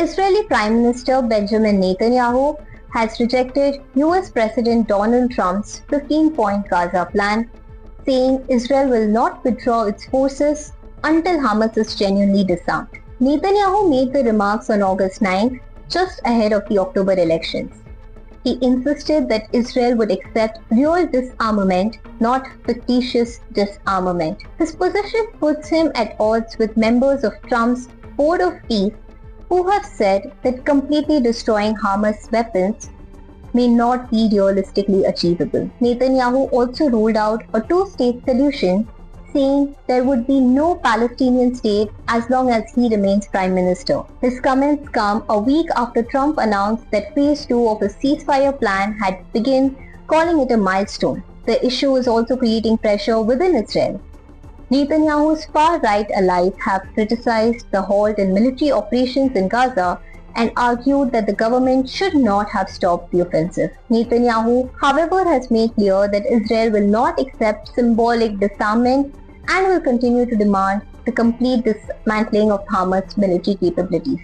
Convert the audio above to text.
Israeli Prime Minister Benjamin Netanyahu has rejected US President Donald Trump's 15-point Gaza plan, saying Israel will not withdraw its forces until Hamas is genuinely disarmed. Netanyahu made the remarks on August 9th, just ahead of the October elections. He insisted that Israel would accept real disarmament, not fictitious disarmament. His position puts him at odds with members of Trump's Board of Peace, who have said that completely destroying Hamas weapons may not be realistically achievable. Netanyahu also ruled out a two-state solution, saying there would be no Palestinian state as long as he remains Prime Minister. His comments come a week after Trump announced that Phase 2 of his ceasefire plan had begun, calling it a milestone. The issue is also creating pressure within Israel. Netanyahu's far-right allies have criticized the halt in military operations in Gaza and argued that the government should not have stopped the offensive. Netanyahu, however, has made clear that Israel will not accept symbolic disarmament and will continue to demand the complete dismantling of Hamas military capabilities.